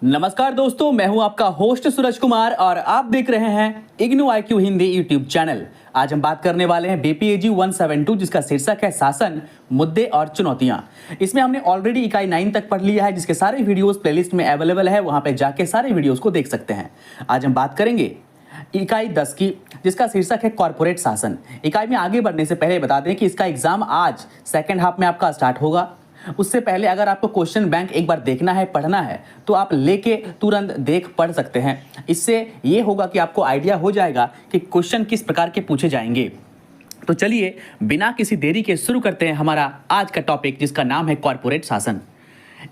नमस्कार दोस्तों, मैं हूं आपका होस्ट सूरज कुमार और आप देख रहे हैं IGNOU IQ Hindi YouTube channel. आज हम बात करने वाले हैं BPAG 172 जिसका शीर्षक है शासन, मुद्दे और चुनौतियां। इसमें हमने ऑलरेडी इकाई 9 तक पढ़ लिया है, जिसके सारे वीडियोस प्लेलिस्ट में अवेलेबल है, वहां पे जाके सारे वीडियोस को देख सकते हैं। आज हम बात करेंगे इकाई 10 की, जिसका शीर्षक है कॉर्पोरेट शासन। इकाई में आगे बढ़ने से पहले बता दें कि इसका एग्जाम आज सेकेंड हाफ में आपका स्टार्ट होगा। उससे पहले अगर आपको क्वेश्चन बैंक एक बार देखना है, पढ़ना है, तो आप लेके तुरंत देख पढ़ सकते हैं। इससे ये होगा कि आपको आइडिया हो जाएगा कि क्वेश्चन किस प्रकार के पूछे जाएंगे। तो चलिए बिना किसी देरी के शुरू करते हैं हमारा आज का टॉपिक, जिसका नाम है कॉर्पोरेट शासन।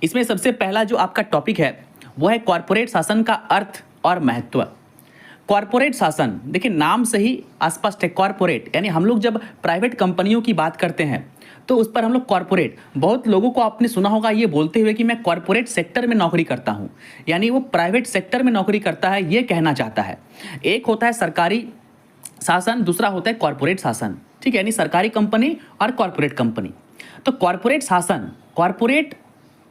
इसमें सबसे पहला जो आपका टॉपिक है वो है कॉर्पोरेट शासन का अर्थ और महत्व। कॉर्पोरेट शासन, देखिए नाम से ही स्पष्ट है, कॉर्पोरेट यानी हम लोग जब प्राइवेट कंपनियों की बात करते हैं तो उस पर हम लोग कॉर्पोरेट, बहुत लोगों को आपने सुना होगा ये बोलते हुए कि मैं कॉर्पोरेट सेक्टर में नौकरी करता हूं, यानी वो प्राइवेट सेक्टर में नौकरी करता है, ये कहना चाहता है। एक होता है सरकारी शासन, दूसरा होता है कॉर्पोरेट शासन, ठीक है, यानी सरकारी कंपनी और कॉर्पोरेट कंपनी। तो कॉर्पोरेट शासन, कॉर्पोरेट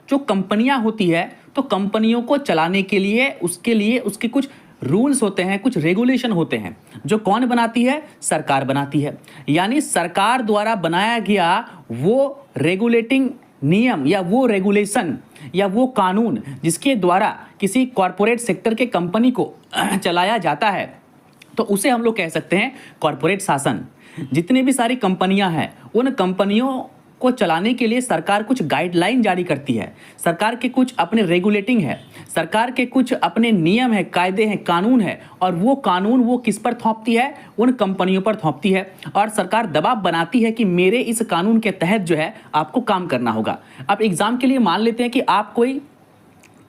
जो कंपनियां होती है, तो कंपनियों को चलाने के लिए उसके कुछ रूल्स होते हैं, कुछ रेगुलेशन होते हैं, जो कौन बनाती है? सरकार बनाती है। यानी सरकार द्वारा बनाया गया वो रेगुलेटिंग नियम या वो रेगुलेशन या वो कानून जिसके द्वारा किसी कॉर्पोरेट सेक्टर के कंपनी को चलाया जाता है, तो उसे हम लोग कह सकते हैं कॉर्पोरेट शासन। जितनी भी सारी कंपनियां हैं, उन कंपनियों को चलाने के लिए सरकार कुछ गाइडलाइन जारी करती है, सरकार के कुछ अपने रेगुलेटिंग है, सरकार के कुछ अपने नियम है, कायदे हैं, कानून है, और वो कानून वो किस पर थोपती है? उन कंपनियों पर थोपती है। और सरकार दबाव बनाती है कि मेरे इस कानून के तहत जो है आपको काम करना होगा। अब एग्जाम के लिए मान लेते हैं कि आप कोई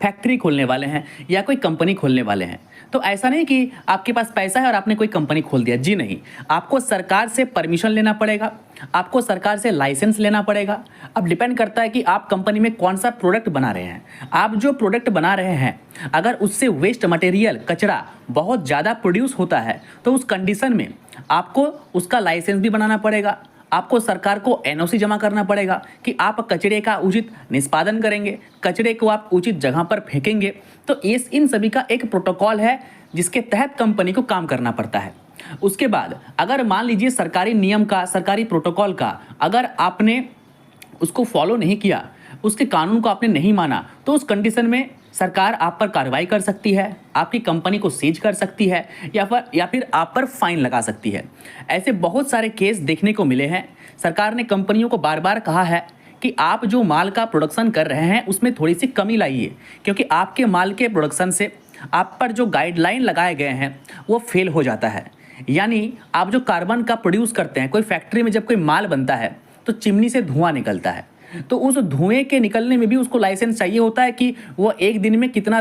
फैक्ट्री खोलने वाले हैं या कोई कंपनी खोलने वाले हैं, तो ऐसा नहीं कि आपके पास पैसा है और आपने कोई कंपनी खोल दिया, जी नहीं। आपको सरकार से परमिशन लेना पड़ेगा, आपको सरकार से लाइसेंस लेना पड़ेगा। अब डिपेंड करता है कि आप कंपनी में कौन सा प्रोडक्ट बना रहे हैं। आप जो प्रोडक्ट बना रहे हैं, अगर उससे वेस्ट मटेरियल, कचरा बहुत ज़्यादा प्रोड्यूस होता है, तो उस कंडीशन में आपको उसका लाइसेंस भी बनाना पड़ेगा, आपको सरकार को NOC जमा करना पड़ेगा कि आप कचरे का उचित निष्पादन करेंगे, कचरे को आप उचित जगह पर फेंकेंगे। तो इन सभी का एक प्रोटोकॉल है जिसके तहत कंपनी को काम करना पड़ता है। उसके बाद अगर मान लीजिए सरकारी नियम का, सरकारी प्रोटोकॉल का अगर आपने उसको फॉलो नहीं किया, उसके कानून को आपने नहीं माना, तो उस कंडीशन में सरकार आप पर कार्रवाई कर सकती है, आपकी कंपनी को सीज कर सकती है, या फिर आप पर फाइन लगा सकती है। ऐसे बहुत सारे केस देखने को मिले हैं। सरकार ने कंपनियों को बार बार कहा है कि आप जो माल का प्रोडक्शन कर रहे हैं उसमें थोड़ी सी कमी लाइए, क्योंकि आपके माल के प्रोडक्शन से आप पर जो गाइडलाइन लगाए गए हैं वो फेल हो जाता है। यानी आप जो कार्बन का प्रोड्यूस करते हैं, कोई फैक्ट्री में जब कोई माल बनता है तो चिमनी से धुआं निकलता है, तो उस धुएं के निकलने में भी उसको लाइसेंस चाहिए होता है कि वो एक दिन में कितना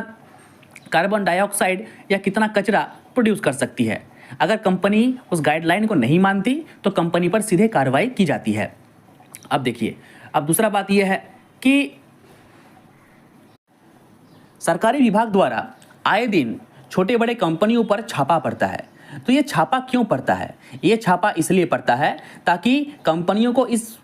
कार्बन डाइऑक्साइड या कितना कचरा प्रोड्यूस कर सकती है। अगर कंपनी उस गाइडलाइन को नहीं मानती तो कंपनी पर सीधे कार्रवाई की जाती है। अब देखिए, अब दूसरा बात यह है कि सरकारी विभाग द्वारा आए दिन छोटे बड़े कंपनियों पर छापा पड़ता है। तो ये छापा क्यों पड़ता है? ये छापा इसलिए पड़ता है ताकि कंपनियों को इस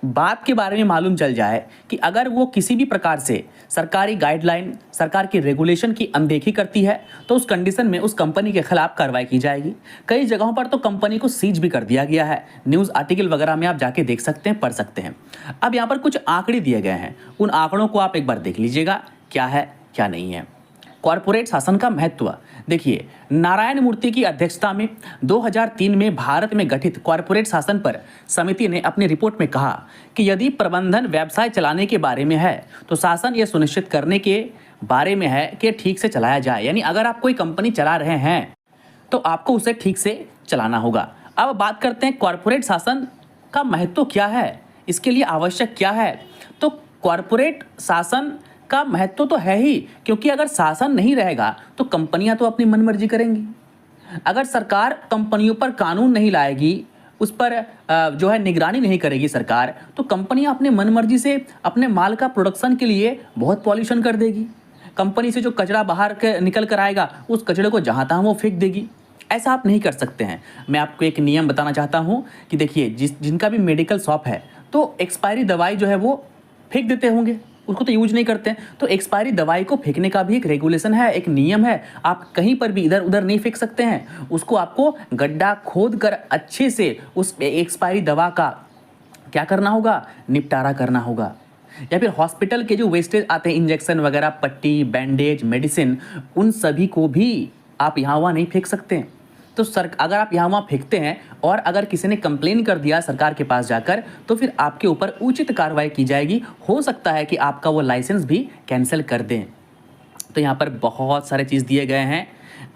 बात के बारे में मालूम चल जाए कि अगर वो किसी भी प्रकार से सरकारी गाइडलाइन, सरकार की रेगुलेशन की अनदेखी करती है, तो उस कंडीशन में उस कंपनी के खिलाफ कार्रवाई की जाएगी। कई जगहों पर तो कंपनी को सीज भी कर दिया गया है। न्यूज़ आर्टिकल वगैरह में आप जाके देख सकते हैं, पढ़ सकते हैं। अब यहाँ पर कुछ आंकड़े दिए गए हैं, उन आंकड़ों को आप एक बार देख लीजिएगा, क्या है क्या नहीं है। कॉर्पोरेट शासन का महत्व देखिए, नारायण मूर्ति की अध्यक्षता में 2003 में भारत में गठित कॉर्पोरेट शासन पर समिति ने अपनी रिपोर्ट में कहा कि यदि प्रबंधन व्यवसाय चलाने के बारे में है तो शासन यह सुनिश्चित करने के बारे में है कि ठीक से चलाया जाए। यानी अगर आप कोई कंपनी चला रहे हैं तो आपको उसे ठीक से चलाना होगा। अब बात करते हैं कॉर्पोरेट शासन का महत्व क्या है, इसके लिए आवश्यक क्या है। तो कॉर्पोरेट शासन का महत्व तो है ही, क्योंकि अगर शासन नहीं रहेगा तो कंपनियां तो अपनी मनमर्जी करेंगी। अगर सरकार कंपनियों पर कानून नहीं लाएगी, उस पर जो है निगरानी नहीं करेगी सरकार, तो कंपनियां अपने मनमर्जी से अपने माल का प्रोडक्शन के लिए बहुत पॉल्यूशन कर देगी। कंपनी से जो कचरा बाहर निकल कर आएगा, उस कचरे को जहाँ तहाँ वो फेंक देगी। ऐसा आप नहीं कर सकते हैं। मैं आपको एक नियम बताना चाहता हूँ कि देखिए, जिनका भी मेडिकल शॉप है तो एक्सपायरी दवाई जो है वो फेंक देते होंगे, उसको तो यूज नहीं करते हैं। तो एक्सपायरी दवाई को फेंकने का भी एक रेगुलेशन है, एक नियम है। आप कहीं पर भी इधर उधर नहीं फेंक सकते हैं, उसको आपको गड्ढा खोद कर अच्छे से उस एक्सपायरी दवा का क्या करना होगा, निपटारा करना होगा। या फिर हॉस्पिटल के जो वेस्टेज आते हैं, इंजेक्शन वगैरह, पट्टी, बैंडेज, मेडिसिन, उन सभी को भी आप यहाँ वहाँ नहीं फेंक सकते हैं। तो अगर आप यहाँ वहाँ फेंकते हैं और अगर किसी ने कंप्लेन कर दिया सरकार के पास जाकर, तो फिर आपके ऊपर उचित कार्रवाई की जाएगी। हो सकता है कि आपका वो लाइसेंस भी कैंसिल कर दें। तो यहाँ पर बहुत सारे चीज़ दिए गए हैं,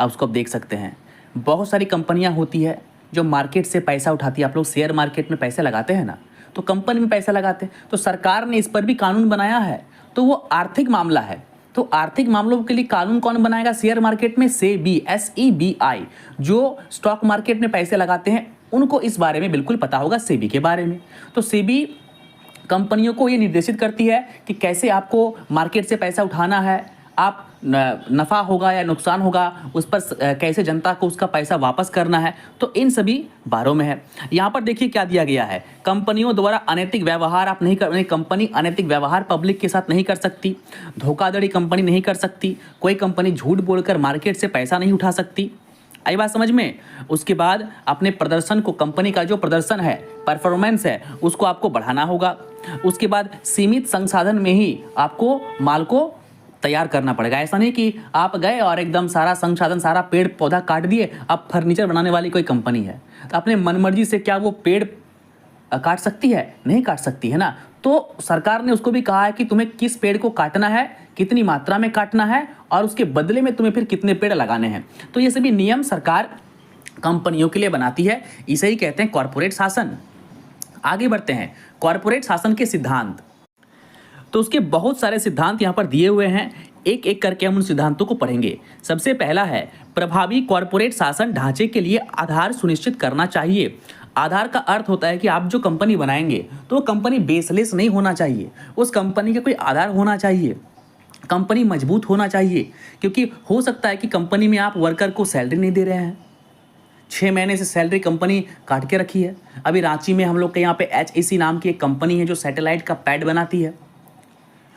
आप उसको आप देख सकते हैं। बहुत सारी कंपनियाँ होती है जो मार्केट से पैसा उठाती है। आप लोग शेयर मार्केट में पैसे लगाते हैं ना, तो कंपनी में पैसा लगाते हैं, तो सरकार ने इस पर भी कानून बनाया है। तो वो आर्थिक मामला है, तो आर्थिक मामलों के लिए कानून कौन बनाएगा? शेयर मार्केट में सेबी, SEBI, जो स्टॉक मार्केट में पैसे लगाते हैं उनको इस बारे में बिल्कुल पता होगा, सेबी के बारे में। तो सेबी कंपनियों को ये निर्देशित करती है कि कैसे आपको मार्केट से पैसा उठाना है, आप नफ़ा होगा या नुकसान होगा उस पर कैसे जनता को उसका पैसा वापस करना है। तो इन सभी बारों में है। यहाँ पर देखिए क्या दिया गया है, कंपनियों द्वारा अनैतिक व्यवहार आप नहीं कर, कंपनी अनैतिक व्यवहार पब्लिक के साथ नहीं कर सकती, धोखाधड़ी कंपनी नहीं कर सकती, कोई कंपनी झूठ बोलकर मार्केट से पैसा नहीं उठा सकती। आई बात समझ में? उसके बाद अपने प्रदर्शन को, कंपनी का जो प्रदर्शन है, परफॉर्मेंस है, उसको आपको बढ़ाना होगा। उसके बाद सीमित संसाधन में ही आपको माल को तैयार करना पड़ेगा। ऐसा नहीं कि आप गए और एकदम सारा संसाधन, सारा पेड़ पौधा काट दिए, अब फर्नीचर बनाने वाली कोई कंपनी है तो अपने मनमर्जी से क्या वो पेड़ काट सकती है? नहीं काट सकती है ना। तो सरकार ने उसको भी कहा है कि तुम्हें किस पेड़ को काटना है, कितनी मात्रा में काटना है और उसके बदले में तुम्हें फिर कितने पेड़ लगाने हैं। तो ये सभी नियम सरकार कंपनियों के लिए बनाती है। इसे ही कहते हैं कॉर्पोरेट शासन। आगे बढ़ते हैं, कॉर्पोरेट शासन के सिद्धांत। तो उसके बहुत सारे सिद्धांत यहाँ पर दिए हुए हैं, एक एक करके हम उन सिद्धांतों को पढ़ेंगे। सबसे पहला है, प्रभावी कॉर्पोरेट शासन ढांचे के लिए आधार सुनिश्चित करना चाहिए। आधार का अर्थ होता है कि आप जो कंपनी बनाएंगे तो वो कंपनी बेसलेस नहीं होना चाहिए, उस कंपनी का कोई आधार होना चाहिए, कंपनी मजबूत होना चाहिए। क्योंकि हो सकता है कि कंपनी में आप वर्कर को सैलरी नहीं दे रहे हैं, 6 महीने से सैलरी कंपनी काट के रखी है। अभी रांची में हम लोग के यहाँ पे HEC नाम की एक कंपनी है जो सैटेलाइट का पैड बनाती है,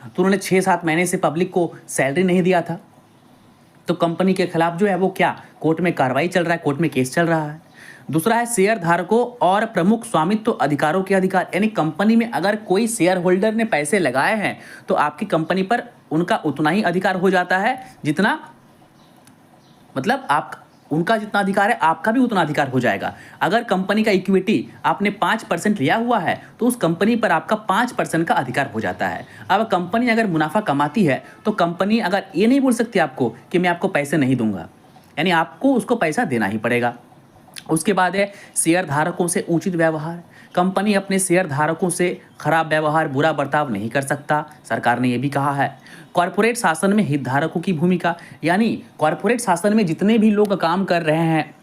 तो उन्होंने 6-7 महीने से पब्लिक को सैलरी नहीं दिया था। तो कंपनी के खिलाफ जो है वो क्या, कोर्ट में कार्रवाई चल रहा है, कोर्ट में केस चल रहा है। दूसरा है शेयर धारकों और प्रमुख स्वामित्व अधिकारों के अधिकार, यानी कंपनी में अगर कोई शेयर होल्डर ने पैसे लगाए हैं तो आपकी कंपनी पर उनका उतना ही अधिकार हो जाता है जितना, मतलब आप उनका जितना अधिकार है आपका भी उतना अधिकार हो जाएगा। अगर कंपनी का इक्विटी आपने 5% लिया हुआ है तो उस कंपनी पर आपका 5% का अधिकार हो जाता है। अब कंपनी अगर मुनाफा कमाती है तो कंपनी अगर ये नहीं बोल सकती आपको कि मैं आपको पैसे नहीं दूंगा, यानी आपको उसको पैसा देना ही पड़ेगा। उसके बाद है शेयर धारकों से उचित व्यवहार। कंपनी अपने शेयर धारकों से खराब व्यवहार, बुरा बर्ताव नहीं कर सकता, सरकार ने यह भी कहा है। कॉर्पोरेट शासन में हितधारकों की भूमिका, यानी कॉर्पोरेट शासन में जितने भी लोग काम कर रहे हैं,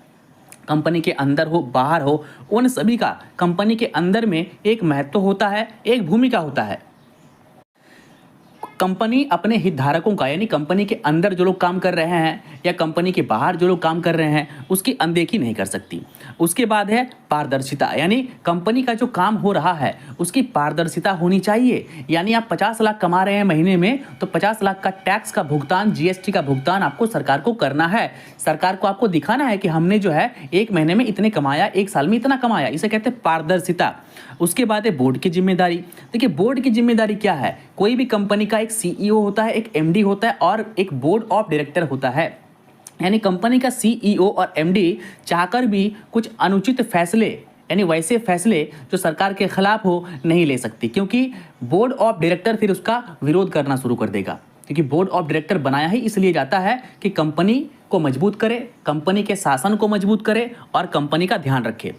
कंपनी के अंदर हो बाहर हो, उन सभी का कंपनी के अंदर में एक महत्व होता है, एक भूमिका होता है। कंपनी अपने हितधारकों का, यानी कंपनी के अंदर जो लोग काम कर रहे हैं या कंपनी के बाहर जो लोग काम कर रहे हैं, उसकी अनदेखी नहीं कर सकती। उसके बाद है पारदर्शिता, यानी कंपनी का जो काम हो रहा है उसकी पारदर्शिता होनी चाहिए। यानी आप 50 लाख कमा रहे हैं महीने में तो 50 लाख का टैक्स का भुगतान, GST का भुगतान आपको सरकार को करना है। सरकार को आपको दिखाना है कि हमने जो है एक महीने में इतने कमाया, एक साल में इतना कमाया, इसे कहते हैं पारदर्शिता। उसके बाद है बोर्ड की जिम्मेदारी। देखिए बोर्ड की जिम्मेदारी क्या है, कोई भी कंपनी का एक CEO होता है, एक MD होता है और एक बोर्ड ऑफ डायरेक्टर होता है। यानी कंपनी का CEO और MD चाहकर भी कुछ अनुचित फैसले, यानी वैसे फैसले जो सरकार के खिलाफ हो, नहीं ले सकती, क्योंकि बोर्ड ऑफ डायरेक्टर फिर उसका विरोध करना शुरू कर देगा। क्योंकि बोर्ड ऑफ डायरेक्टर बनाया ही इसलिए जाता है कि कंपनी को मजबूत करे, कंपनी के शासन को मजबूत करे और कंपनी का ध्यान रखे।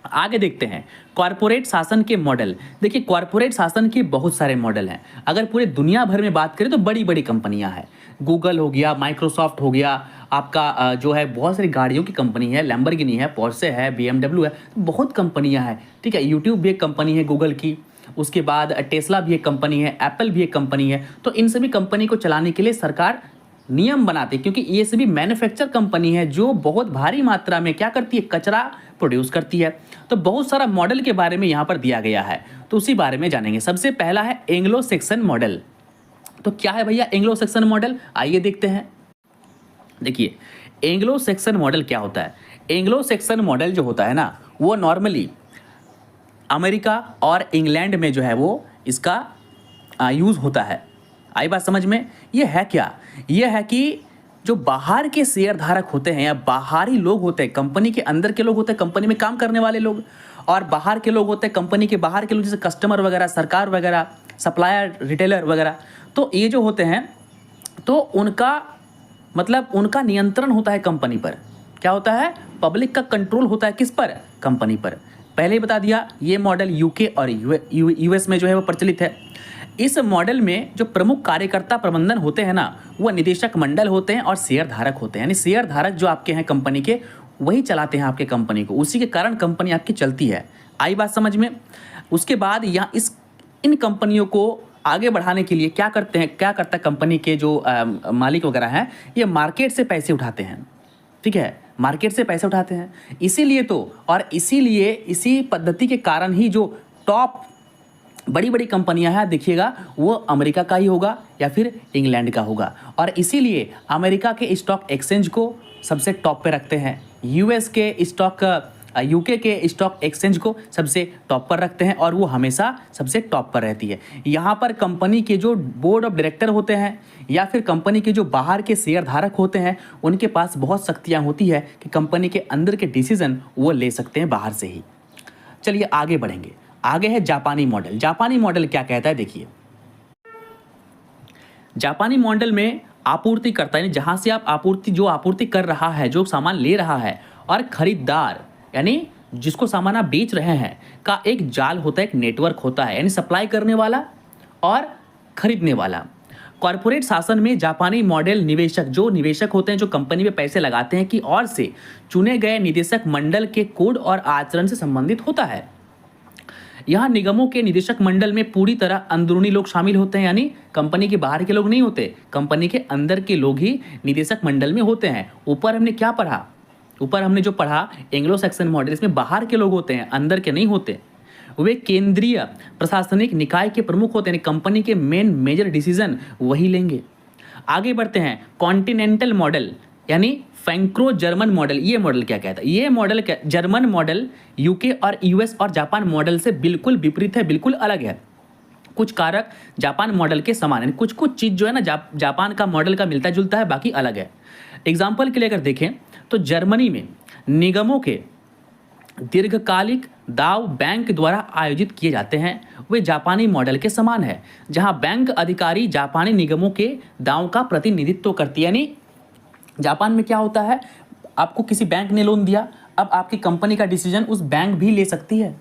आगे देखते हैं कॉर्पोरेट शासन के मॉडल। देखिए कॉर्पोरेट शासन के बहुत सारे मॉडल हैं। अगर पूरे दुनिया भर में बात करें तो बड़ी बड़ी कंपनियां हैं, गूगल हो गया, माइक्रोसॉफ्ट हो गया, आपका जो है बहुत सारी गाड़ियों की कंपनी है, लैम्बोर्गिनी है, पोर्शे है, BMW है, बहुत कंपनियां हैं। ठीक है, यूट्यूब भी एक कंपनी है गूगल की, उसके बाद टेस्ला भी एक कंपनी है, एप्पल भी एक कंपनी है। तो इन सभी कंपनी को चलाने के लिए सरकार नियम बनाती है, क्योंकि ये सभी मैन्युफैक्चर कंपनी है जो बहुत भारी मात्रा में क्या करती है, कचरा प्रोड्यूस करती है। तो बहुत सारा मॉडल के बारे में यहाँ पर दिया गया है, तो उसी बारे में जानेंगे। सबसे पहला है एंग्लो सैक्सन मॉडल। तो क्या है भैया एंग्लो सैक्सन मॉडल, आइए देखते हैं। देखिए एंग्लो सैक्सन मॉडल क्या होता है। एंग्लो सैक्सन मॉडल जो होता है ना, वो नॉर्मली अमेरिका और इंग्लैंड में जो है वो इसका यूज़ होता है। आई बात समझ में। ये है क्या, ये है कि जो बाहर के शेयर धारक होते हैं या बाहरी लोग होते हैं, कंपनी के अंदर के लोग होते हैं, कंपनी में काम करने वाले लोग, और बाहर के लोग होते हैं, कंपनी के बाहर के लोग, जैसे कस्टमर वगैरह, सरकार वगैरह, सप्लायर, रिटेलर वगैरह। तो ये जो होते हैं तो उनका मतलब उनका नियंत्रण होता है कंपनी पर। क्या होता है, पब्लिक का कंट्रोल होता है किस पर, कंपनी पर। पहले ही बता दिया ये मॉडल यूके और यूएस में जो है वो प्रचलित है। इस मॉडल में जो प्रमुख कार्यकर्ता प्रबंधन होते हैं ना, वो निदेशक मंडल होते हैं और शेयर धारक होते हैं। यानी शेयर धारक जो आपके हैं कंपनी के, वही चलाते हैं आपके कंपनी को, उसी के कारण कंपनी आपकी चलती है। आई बात समझ में। उसके बाद यहाँ इन कंपनियों को आगे बढ़ाने के लिए क्या करते हैं, क्या करता है कंपनी के जो मालिक वगैरह हैं, ये मार्केट से पैसे उठाते हैं। ठीक है, मार्केट से पैसे उठाते हैं। इसीलिए इसीलिए इसी पद्धति के कारण ही जो टॉप बड़ी बड़ी कंपनियां हैं, देखिएगा वो अमेरिका का ही होगा या फिर इंग्लैंड का होगा। और इसीलिए अमेरिका के स्टॉक एक्सचेंज को सबसे टॉप पे रखते हैं, यूके के स्टॉक एक्सचेंज को सबसे टॉप पर रखते हैं, और वो हमेशा सबसे टॉप पर रहती है। यहाँ पर कंपनी के जो बोर्ड ऑफ डायरेक्टर होते हैं या फिर कंपनी के जो बाहर के शेयर धारक होते हैं, उनके पास बहुत शक्तियाँ होती है कि कंपनी के अंदर के डिसीजन वो ले सकते हैं बाहर से ही। चलिए आगे बढ़ेंगे। आगे है जापानी मॉडल। जापानी मॉडल क्या कहता है, देखिए जापानी मॉडल में आपूर्ति करता है, जहां से आप आपूर्ति कर रहा है, जो सामान ले रहा है, और खरीदार यानी जिसको सामान आप बेच रहे हैं का एक जाल होता है, एक नेटवर्क होता है, यानी सप्लाई करने वाला और खरीदने वाला। कॉर्पोरेट शासन में जापानी मॉडल निवेशक होते हैं, जो कंपनी में पैसे लगाते हैं, की ओर से चुने गए निदेशक मंडल के कोड और आचरण से संबंधित होता है। यहाँ निगमों के निदेशक मंडल में पूरी तरह अंदरूनी लोग शामिल होते हैं, यानी कंपनी के बाहर के लोग नहीं होते, कंपनी के अंदर के लोग ही निदेशक मंडल में होते हैं। ऊपर हमने जो पढ़ा एंग्लो सैक्सन मॉडल, इसमें बाहर के लोग होते हैं, अंदर के नहीं होते। वे केंद्रीय प्रशासनिक निकाय के प्रमुख होते हैं, कंपनी के मेजर डिसीजन वही लेंगे। आगे बढ़ते हैं। कॉन्टिनेंटल मॉडल यानी फ्रैंको जर्मन मॉडल। ये मॉडल क्या कहता है, ये मॉडल जर्मन मॉडल यूके और यूएस और जापान मॉडल से बिल्कुल विपरीत है, बिल्कुल अलग है। कुछ कारक जापान मॉडल के समान है, कुछ चीज़ जो है ना जापान का मॉडल का मिलता जुलता है, बाकी अलग है। एग्जाम्पल के लिए अगर देखें तो जर्मनी में निगमों के दीर्घकालिक दाव बैंक द्वारा आयोजित किए जाते हैं, वे जापानी मॉडल के समान है, जहां बैंक अधिकारी जापानी निगमों के दावों का प्रतिनिधित्व करती है। यानी जापान में क्या होता है, आपको किसी बैंक ने लोन दिया, अब आपकी कंपनी का डिसीजन उस बैंक भी ले सकती है।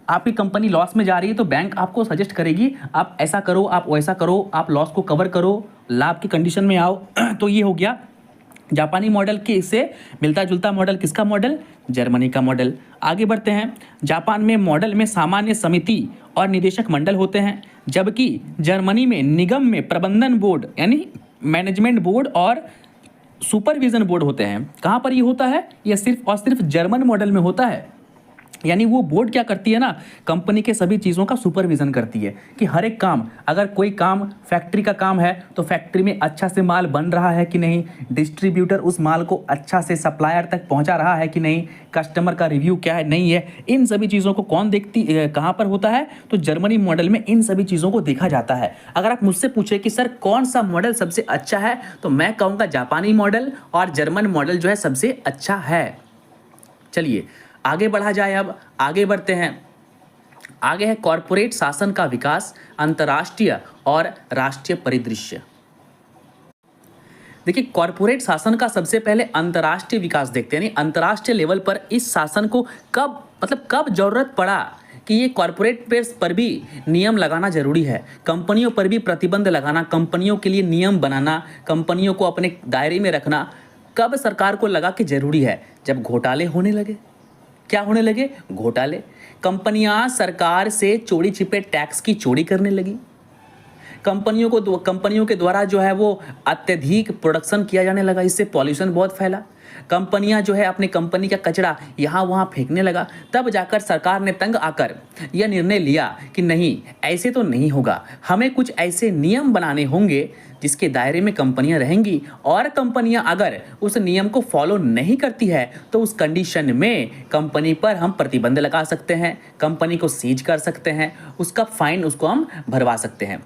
आपकी कंपनी लॉस में जा रही है तो बैंक आपको सजेस्ट करेगी, आप ऐसा करो, आप वैसा करो, आप लॉस को कवर करो, लाभ की कंडीशन में आओ। तो ये हो गया जापानी मॉडल के इससे मिलता जुलता मॉडल। किसका मॉडल, जर्मनी का मॉडल। आगे बढ़ते हैं। जापान में मॉडल में सामान्य समिति और निदेशक मंडल होते हैं, जबकि जर्मनी में निगम में प्रबंधन बोर्ड यानी मैनेजमेंट बोर्ड और सुपरविजन बोर्ड होते हैं। कहाँ पर ये होता है, ये सिर्फ और सिर्फ जर्मन मॉडल में होता है। यानी वो बोर्ड क्या करती है ना, कंपनी के सभी चीज़ों का सुपरविजन करती है कि हर एक काम, अगर कोई काम फैक्ट्री का काम है तो फैक्ट्री में अच्छा से माल बन रहा है कि नहीं, डिस्ट्रीब्यूटर उस माल को अच्छा से सप्लायर तक पहुंचा रहा है कि नहीं, कस्टमर का रिव्यू क्या है नहीं है, इन सभी चीज़ों को कौन कहाँ पर होता है, तो जर्मनी मॉडल में इन सभी चीज़ों को देखा जाता है। अगर आप मुझसे पूछे कि सर कौन सा मॉडल सबसे अच्छा है, तो मैं कहूँगा जापानी मॉडल, और जर्मन मॉडल जो है सबसे अच्छा है। चलिए आगे बढ़ा जाए। अब आगे बढ़ते हैं। आगे है कॉर्पोरेट शासन का विकास, अंतर्राष्ट्रीय और राष्ट्रीय परिदृश्य। देखिए कॉर्पोरेट शासन का सबसे पहले अंतर्राष्ट्रीय विकास देखते हैं, यानी अंतर्राष्ट्रीय लेवल पर इस शासन को कब जरूरत पड़ा कि ये कॉर्पोरेट पर भी नियम लगाना जरूरी है, कंपनियों पर भी प्रतिबंध लगाना, कंपनियों के लिए नियम बनाना, कंपनियों को अपने दायरे में रखना कब सरकार को लगा कि जरूरी है, जब घोटाले होने लगे। क्या होने लगे, घोटाले। कंपनियां सरकार से चोरी छिपे टैक्स की चोरी करने लगी, कंपनियों के द्वारा जो है वो अत्यधिक प्रोडक्शन किया जाने लगा, इससे पॉल्यूशन बहुत फैला। कंपनियां जो है अपने कंपनी का कचरा यहाँ वहाँ फेंकने लगा। तब जाकर सरकार ने तंग आकर यह निर्णय लिया कि नहीं, ऐसे तो नहीं होगा, हमें कुछ ऐसे नियम बनाने होंगे जिसके दायरे में कंपनियां रहेंगी, और कंपनियां अगर उस नियम को फॉलो नहीं करती है तो उस कंडीशन में कंपनी पर हम प्रतिबंध लगा सकते हैं, कंपनी को सीज कर सकते हैं, उसका फाइन उसको हम भरवा सकते हैं।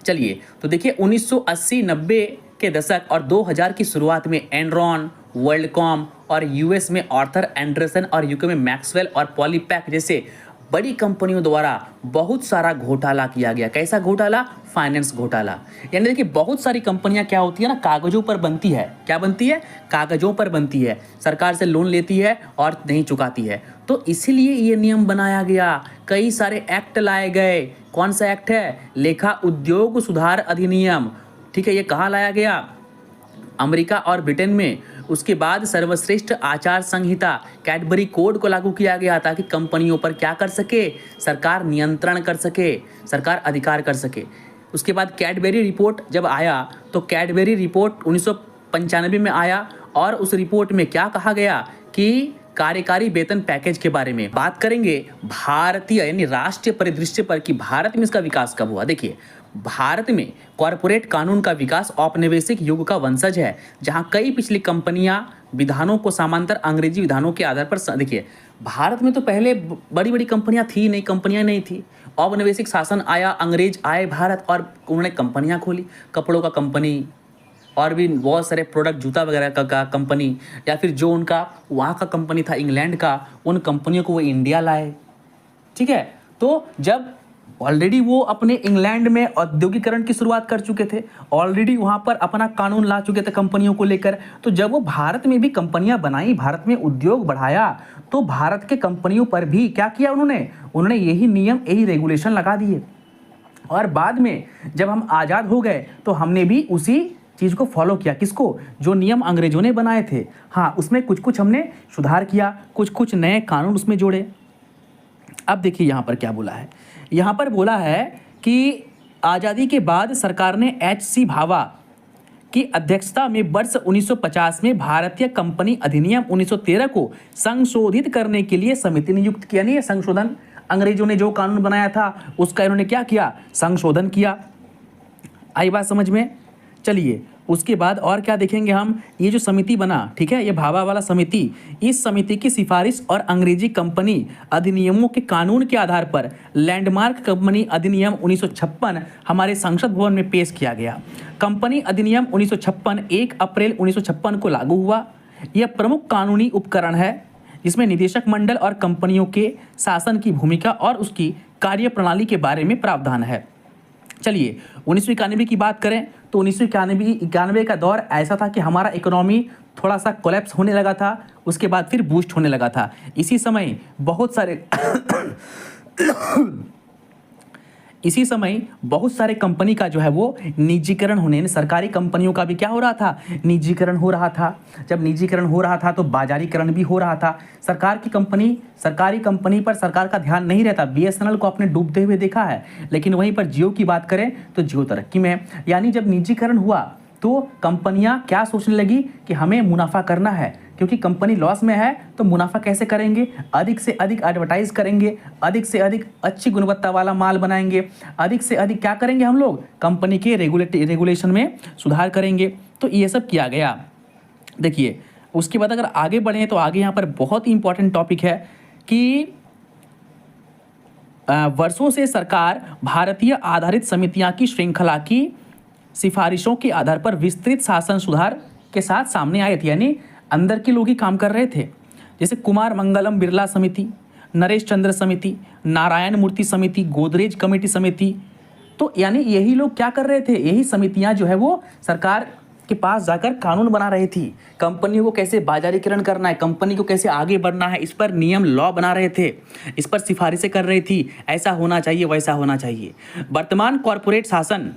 चलिए तो देखिए 1980-90 के दशक और 2000 की शुरुआत में एनरॉन, वर्ल्डकॉम और यूएस में आर्थर एंडरसन और यूके में मैक्सवेल और पॉलीपैक जैसे बड़ी कंपनियों द्वारा बहुत सारा घोटाला किया गया। कैसा घोटाला? फाइनेंस घोटाला। यानी देखिए बहुत सारी कंपनियां क्या होती है ना, कागजों पर बनती है। क्या बनती है? कागजों पर बनती है। सरकार से लोन लेती है और नहीं चुकाती है, तो इसीलिए ये नियम बनाया गया। कई सारे एक्ट लाए गए। कौन सा एक्ट है? लेखा उद्योग सुधार अधिनियम। ठीक है, ये कहाँ लाया गया? अमेरिका और ब्रिटेन में। उसके बाद सर्वश्रेष्ठ आचार संहिता कैडबरी कोड को लागू किया गया ताकि कंपनियों पर क्या कर सके? सरकार नियंत्रण कर सके, सरकार अधिकार कर सके। उसके बाद कैडबरी रिपोर्ट जब आया तो कैडबरी रिपोर्ट 1995 में आया, और उस रिपोर्ट में क्या कहा गया कि कार्यकारी वेतन पैकेज के बारे में बात करेंगे भारतीय यानी राष्ट्रीय परिदृश्य पर कि भारत में इसका विकास कब हुआ। देखिए भारत में कॉरपोरेट कानून का विकास औपनिवेशिक युग का वंशज है, जहां कई पिछली कंपनियां विधानों को समांतर अंग्रेजी विधानों के आधार पर देखिए भारत में तो पहले बड़ी बड़ी कंपनियां थी नहीं, कंपनियां नहीं थी। औपनिवेशिक शासन आया, अंग्रेज आए भारत और उन्होंने कंपनियां खोली, कपड़ों का कंपनी और भी बहुत सारे प्रोडक्ट, जूता वगैरह का कंपनी, या फिर जो उनका वहाँ का कंपनी था इंग्लैंड का, उन कंपनियों को वो इंडिया लाए। ठीक है, तो जब ऑलरेडी वो अपने इंग्लैंड में औद्योगिकरण की शुरुआत कर चुके थे, ऑलरेडी वहाँ पर अपना कानून ला चुके थे कंपनियों को लेकर, तो जब वो भारत में भी कंपनियां बनाई, भारत में उद्योग बढ़ाया, तो भारत के कंपनियों पर भी क्या किया उन्होंने यही नियम, यही रेगुलेशन लगा दिए। और बाद में जब हम आज़ाद हो गए तो हमने भी उसी चीज़ को फॉलो किया। किसको? जो नियम अंग्रेजों ने बनाए थे। हाँ, उसमें कुछ कुछ हमने सुधार किया, कुछ कुछ नए कानून उसमें जोड़े। अब देखिए यहाँ पर क्या बोला है। यहाँ पर बोला है कि आज़ादी के बाद सरकार ने H.C. भाभा की अध्यक्षता में वर्ष 1950 में भारतीय कंपनी अधिनियम 1913 को संशोधित करने के लिए समिति नियुक्त किया। नहीं, संशोधन, अंग्रेजों ने जो कानून बनाया था उसका इन्होंने क्या किया? संशोधन किया। आई बात समझ में? चलिए उसके बाद और क्या देखेंगे हम, ये जो समिति बना, ठीक है, ये भाभा वाला समिति, इस समिति की सिफारिश और अंग्रेजी कंपनी अधिनियमों के कानून के आधार पर लैंडमार्क कंपनी अधिनियम 1956 हमारे संसद भवन में पेश किया गया। कंपनी अधिनियम 1956 1 अप्रैल 1956 को लागू हुआ। यह प्रमुख कानूनी उपकरण है जिसमें निदेशक मंडल और कंपनियों के शासन की भूमिका और उसकी कार्यप्रणाली के बारे में प्रावधान है। चलिए 1991 की बात करें तो 1991 का दौर ऐसा था कि हमारा इकोनॉमी थोड़ा सा कोलैप्स होने लगा था, उसके बाद फिर बूस्ट होने लगा था। इसी समय बहुत सारे कंपनी का जो है वो निजीकरण होने, सरकारी कंपनियों का भी क्या हो रहा था? निजीकरण हो रहा था। जब निजीकरण हो रहा था तो बाजारीकरण भी हो रहा था। सरकारी कंपनी पर सरकार का ध्यान नहीं रहता। BSNL को आपने डूबते हुए देखा है, लेकिन वहीं पर जियो की बात करें तो जियो तरक्की में है। यानी जब निजीकरण हुआ तो कंपनियां क्या सोचने लगी कि हमें मुनाफा करना है, क्योंकि कंपनी लॉस में है तो मुनाफा कैसे करेंगे? अधिक से अधिक एडवर्टाइज करेंगे, अधिक से अधिक अच्छी गुणवत्ता वाला माल बनाएंगे, अधिक से अधिक क्या करेंगे हम लोग? कंपनी के रेगुलेशन में सुधार करेंगे। तो ये सब किया गया। देखिए उसके बाद अगर आगे बढ़ें तो आगे यहाँ पर बहुत ही इंपॉर्टेंट टॉपिक है कि वर्षों से सरकार भारतीय आधारित समितियां की श्रृंखला की सिफारिशों के आधार पर विस्तृत शासन सुधार के साथ सामने आए थे। यानी अंदर के लोग ही काम कर रहे थे, जैसे कुमार मंगलम बिरला समिति, नरेश चंद्र समिति, नारायण मूर्ति समिति, गोदरेज कमेटी समिति। तो यानी यही लोग क्या कर रहे थे? यही समितियां जो है वो सरकार के पास जाकर कानून बना रही थी। कंपनियों को कैसे बाजारीकरण करना है, कंपनी को कैसे आगे बढ़ना है, इस पर नियम लॉ बना रहे थे, इस पर सिफारिशें कर रही थी, ऐसा होना चाहिए, वैसा होना चाहिए। वर्तमान कॉरपोरेट शासन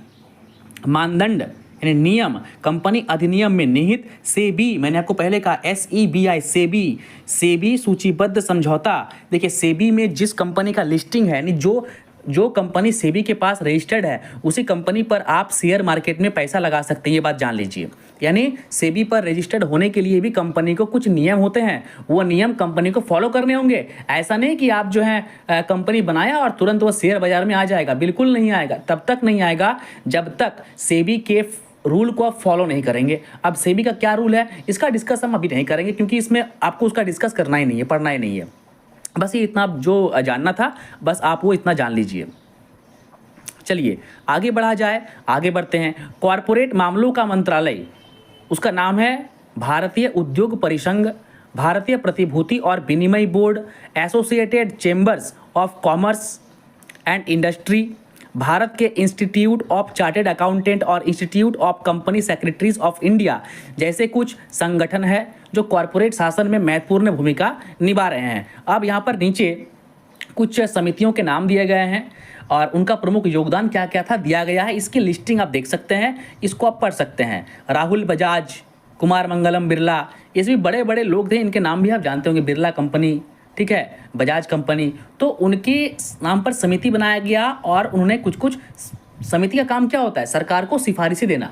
मानदंड यानी नियम कंपनी अधिनियम में निहित सेबी, मैंने आपको पहले कहा SEBI, सेबी सूचीबद्ध समझौता। देखिए सेबी में जिस कंपनी का लिस्टिंग है, यानी जो जो कंपनी सेबी के पास रजिस्टर्ड है उसी कंपनी पर आप शेयर मार्केट में पैसा लगा सकते हैं, ये बात जान लीजिए। यानी सेबी पर रजिस्टर्ड होने के लिए भी कंपनी को कुछ नियम होते हैं, वो नियम कंपनी को फॉलो करने होंगे। ऐसा नहीं कि आप जो है कंपनी बनाया और तुरंत वो शेयर बाजार में आ जाएगा, बिल्कुल नहीं आएगा। तब तक नहीं आएगा जब तक सेबी के रूल को आप फॉलो नहीं करेंगे। अब सेबी का क्या रूल है इसका डिस्कस हम अभी नहीं करेंगे, क्योंकि इसमें आपको उसका डिस्कस करना ही नहीं है, पढ़ना ही नहीं है। बस ये इतना जो जानना था, बस आप वो इतना जान लीजिए। चलिए आगे बढ़ा जाए, आगे बढ़ते हैं। कॉरपोरेट मामलों का मंत्रालय, उसका नाम है भारतीय उद्योग परिसंघ, भारतीय प्रतिभूति और विनिमय board, associated chambers of commerce and industry, Bharat के इंस्टीट्यूट ऑफ चार्टेड अकाउंटेंट और institute of company secretaries of India जैसे कुछ संगठन है जो कॉरपोरेट शासन में महत्वपूर्ण भूमिका निभा रहे हैं। अब यहाँ पर नीचे कुछ समितियों के नाम दिए गए हैं और उनका प्रमुख योगदान क्या क्या था दिया गया है, इसकी लिस्टिंग आप देख सकते हैं, इसको आप पढ़ सकते हैं। राहुल बजाज, कुमार मंगलम बिरला, ये सभी बड़े बड़े लोग थे, इनके नाम भी आप जानते होंगे। बिरला कंपनी, ठीक है, बजाज कंपनी, तो उनके नाम पर समिति बनाया गया और उन्होंने कुछ समिति का काम क्या होता है, सरकार को सिफारिशें देना,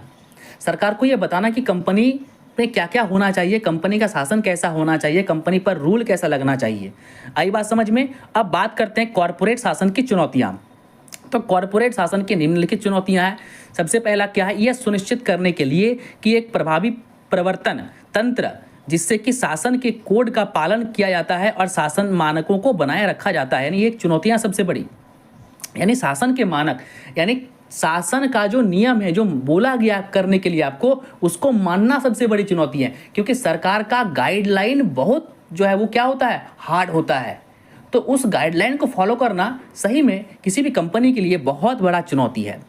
सरकार को ये बताना कि कंपनी में क्या क्या होना चाहिए, कंपनी का शासन कैसा होना चाहिए, कंपनी पर रूल कैसा लगना चाहिए। आई बात समझ में। अब बात करते हैं कॉरपोरेट शासन की चुनौतियाँ। तो कॉरपोरेट शासन की निम्नलिखित चुनौतियाँ हैं। सबसे पहला क्या है, यह सुनिश्चित करने के लिए कि एक प्रभावी प्रवर्तन तंत्र जिससे कि शासन के कोड का पालन किया जाता है और शासन मानकों को बनाए रखा जाता है, यानी ये चुनौतियाँ सबसे बड़ी, यानी शासन के मानक, यानी शासन का जो नियम है, जो बोला गया करने के लिए आपको, उसको मानना सबसे बड़ी चुनौती है। क्योंकि सरकार का गाइडलाइन बहुत जो है वो क्या होता है, हार्ड होता है। तो उस गाइडलाइन को फॉलो करना सही में किसी भी कंपनी के लिए बहुत बड़ा चुनौती है।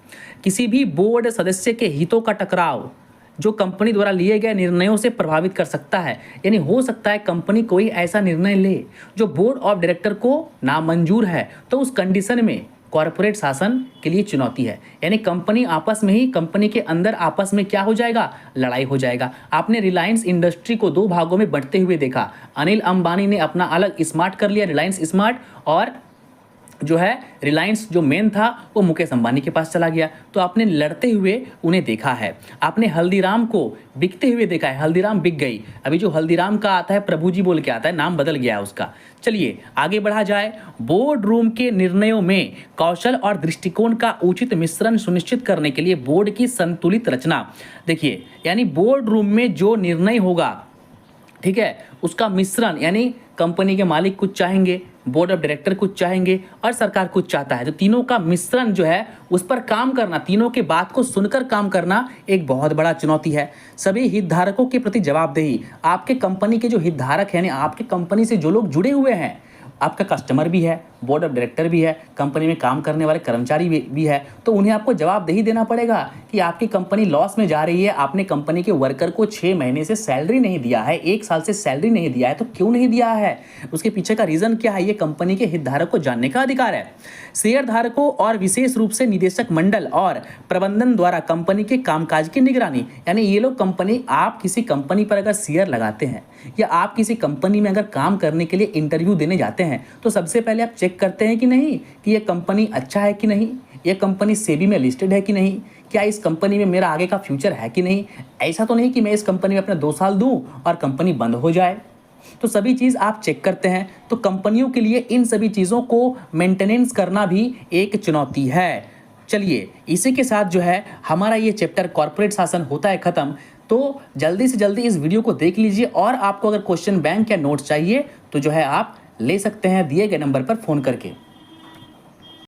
किसी भी बोर्ड सदस्य के हितों का टकराव जो कंपनी द्वारा लिए गए निर्णयों से प्रभावित कर सकता है। यानी हो सकता है कंपनी कोई ऐसा निर्णय ले जो बोर्ड ऑफ डायरेक्टर को नामंजूर है, तो उस कंडीशन में कॉरपोरेट शासन के लिए चुनौती है। यानी कंपनी आपस में ही, कंपनी के अंदर आपस में क्या हो जाएगा, लड़ाई हो जाएगा। आपने रिलायंस इंडस्ट्री को दो भागों में बढ़ते हुए देखा। अनिल अंबानी ने अपना अलग स्मार्ट कर लिया, रिलायंस स्मार्ट, और जो है रिलायंस जो मेन था वो मुकेश अंबानी के पास चला गया। तो आपने लड़ते हुए उन्हें देखा है। आपने हल्दीराम को बिकते हुए देखा है, हल्दीराम बिक गई। अभी जो हल्दीराम का आता है प्रभु जी बोल के आता है, नाम बदल गया है उसका। चलिए आगे बढ़ा जाए। बोर्ड रूम के निर्णयों में कौशल और दृष्टिकोण का उचित मिश्रण सुनिश्चित करने के लिए बोर्ड की संतुलित रचना। देखिए, यानी बोर्ड रूम में जो निर्णय होगा, ठीक है, उसका मिश्रण, यानी कंपनी के मालिक कुछ चाहेंगे, बोर्ड ऑफ डायरेक्टर कुछ चाहेंगे और सरकार कुछ चाहता है। तो तीनों का मिश्रण जो है उस पर काम करना, तीनों के बात को सुनकर काम करना एक बहुत बड़ा चुनौती है। सभी हितधारकों के प्रति जवाबदेही। आपके कंपनी के जो हितधारक हैं, यानी आपके कंपनी से जो लोग जुड़े हुए हैं, आपका कस्टमर भी है, बोर्ड ऑफ डायरेक्टर भी है, कंपनी में काम करने वाले कर्मचारी भी है, तो उन्हें आपको जवाबदेही देना पड़ेगा कि आपकी कंपनी लॉस में जा रही है, आपने कंपनी के वर्कर को 6 महीने से सैलरी नहीं दिया है, 1 साल से सैलरी नहीं दिया है, तो क्यों नहीं दिया है, उसके पीछे का रीज़न क्या है, ये कंपनी के हितधारक को जानने का अधिकार है। शेयर धारकों और विशेष रूप से निदेशक मंडल और प्रबंधन द्वारा कंपनी के कामकाज की निगरानी। यानी ये लोग कंपनी, आप किसी कंपनी पर अगर शेयर लगाते हैं या आप किसी कंपनी में अगर काम करने के लिए इंटरव्यू देने जाते हैं, तो सबसे पहले आप चेक करते हैं कि नहीं कि ये कंपनी अच्छा है कि नहीं, ये कंपनी सेबी में लिस्टेड है कि नहीं, क्या इस कंपनी में मेरा आगे का फ्यूचर है कि नहीं। ऐसा तो नहीं कि मैं इस कंपनी में अपने 2 साल दूं और कंपनी बंद हो जाए। तो सभी चीज़ आप चेक करते हैं। तो कंपनियों के लिए इन सभी चीज़ों को मेंटेनेंस करना भी एक चुनौती है। चलिए इसी के साथ जो है हमारा ये चैप्टर कॉर्पोरेट शासन होता है ख़त्म। तो जल्दी से जल्दी इस वीडियो को देख लीजिए, और आपको अगर क्वेश्चन बैंक या नोट्स चाहिए तो जो है आप ले सकते हैं दिए गए नंबर पर फ़ोन करके।